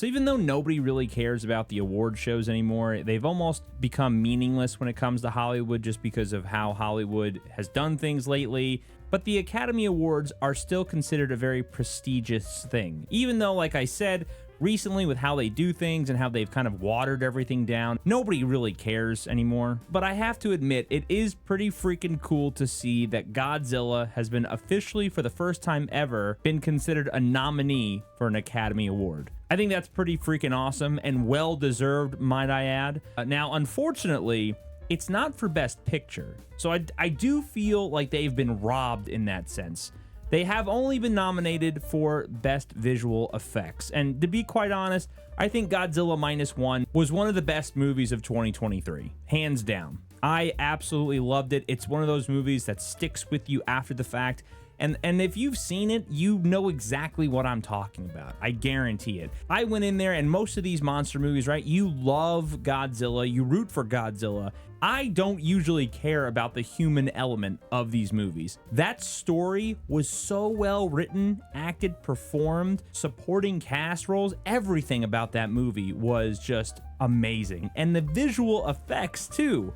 So even though nobody really cares about the award shows anymore, they've almost become meaningless when it comes to Hollywood just because of how Hollywood has done things lately. But the Academy Awards are still considered a very prestigious thing. Even though, like I said, recently with how they do things and how they've kind of watered everything down, nobody really cares anymore. But I have to admit, it is pretty freaking cool to see that Godzilla has been officially, for the first time ever, been considered a nominee for an Academy Award. I think that's pretty freaking awesome and well-deserved, might I add. Now, unfortunately, it's not for Best Picture. So I do feel like they've been robbed in that sense. They have only been nominated for Best Visual Effects. And to be quite honest, I think Godzilla Minus One was one of the best movies of 2023. Hands down. I absolutely loved it. It's one of those movies that sticks with you after the fact. And if you've seen it, you know exactly what I'm talking about. I guarantee it. I went in there, and most of these monster movies, right? You love Godzilla. You root for Godzilla. I don't usually care about the human element of these movies. That story was so well written, acted, performed, supporting cast roles. Everything about that movie was just amazing. And the visual effects, too,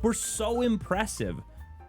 were so impressive.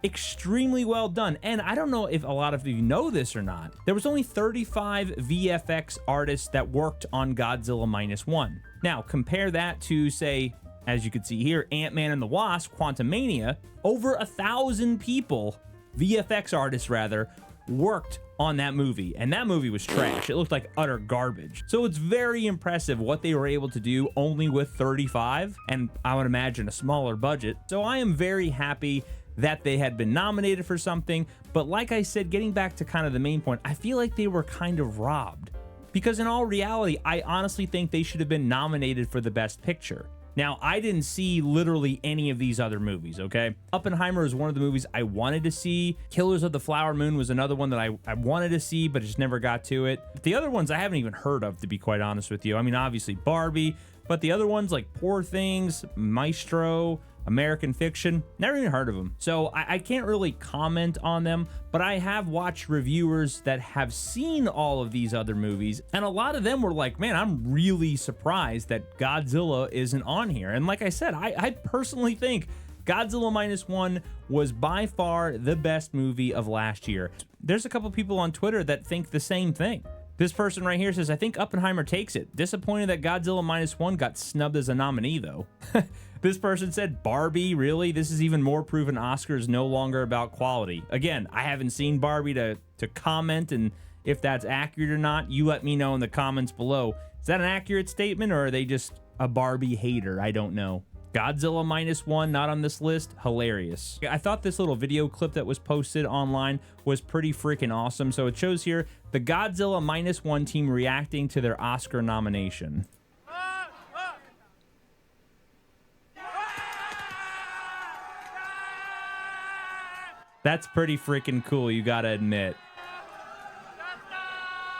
Extremely well done. And I don't know if a lot of you know this or not. There was only 35 VFX artists that worked on Godzilla Minus One. Now, compare that to, say, as you can see here, Ant-Man and the Wasp, Quantumania. Over 1,000 people, VFX artists rather, worked on that movie. And that movie was trash. It looked like utter garbage. So it's very impressive what they were able to do only with 35. And I would imagine a smaller budget. So I am very happy that they had been nominated for something. But like I said, getting back to kind of the main point, I feel like they were kind of robbed. Because in all reality, I honestly think they should have been nominated for the Best Picture. Now, I didn't see literally any of these other movies, okay? Oppenheimer is one of the movies I wanted to see. Killers of the Flower Moon was another one that I wanted to see, but just never got to it. The other ones I haven't even heard of, to be quite honest with you. I mean, obviously Barbie, but the other ones like Poor Things, Maestro, American Fiction, never even heard of them. So I can't really comment on them, but I have watched reviewers that have seen all of these other movies, and a lot of them were like, man, I'm really surprised that Godzilla isn't on here. And like I said, I personally think Godzilla Minus One was by far the best movie of last year. There's a couple people on Twitter that think the same thing. This person right here says, I think Oppenheimer takes it. Disappointed that Godzilla Minus One got snubbed as a nominee, though. This person said, Barbie, really? This is even more proof an Oscar is no longer about quality. Again, I haven't seen Barbie to comment, and if that's accurate or not, you let me know in the comments below. Is that an accurate statement, or are they just a Barbie hater? I don't know. Godzilla Minus One, not on this list, hilarious. I thought this little video clip that was posted online was pretty freaking awesome. So it shows here the Godzilla Minus One team reacting to their Oscar nomination. That's pretty freaking cool, you gotta admit.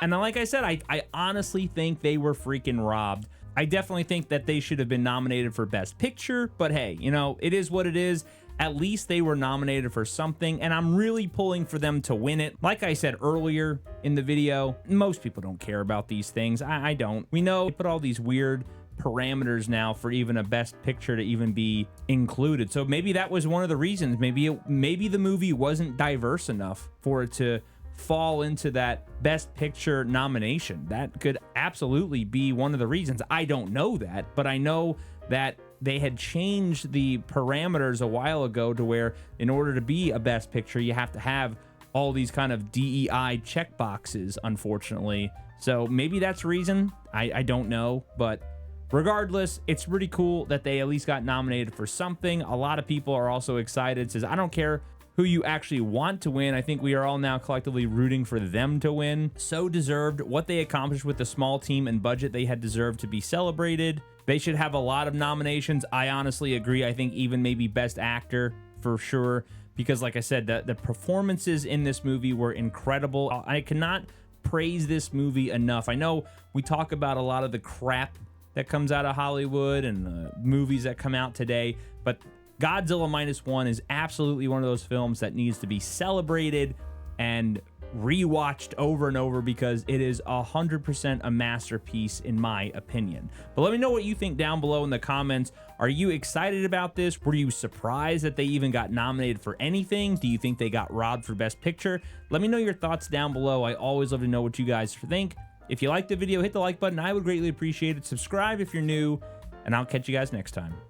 And then, like I said, I honestly think they were freaking robbed. I definitely think that they should have been nominated for Best Picture, but hey, you know, it is what it is. At least they were nominated for something, and I'm really pulling for them to win it. Like I said earlier in the video, most people don't care about these things. I don't. We know they put all these weird parameters now for even a Best Picture to even be included. So maybe that was one of the reasons. Maybe the movie wasn't diverse enough for it to fall into that Best Picture nomination. That could absolutely be one of the reasons. I don't know that, but I know that they had changed the parameters a while ago to where in order to be a Best Picture, you have to have all these kind of DEI checkboxes, unfortunately. So maybe that's the reason. I don't know, but regardless, it's really cool that they at least got nominated for something. A lot of people are also excited. It says, I don't care who you actually want to win. I think we are all now collectively rooting for them to win. So deserved. What they accomplished with the small team and budget they had deserved to be celebrated. They should have a lot of nominations. I honestly agree. I think even maybe Best Actor for sure. Because like I said, the performances in this movie were incredible. I cannot praise this movie enough. I know we talk about a lot of the crap that comes out of Hollywood and movies that come out today, but Godzilla Minus One is absolutely one of those films that needs to be celebrated and rewatched over and over because it is 100% a masterpiece in my opinion. But let me know what you think down below in the comments. Are you excited about this? Were you surprised that they even got nominated for anything? Do you think they got robbed for Best Picture? Let me know your thoughts down below. I always love to know what you guys think. If you liked the video, hit the like button. I would greatly appreciate it. Subscribe if you're new, and I'll catch you guys next time.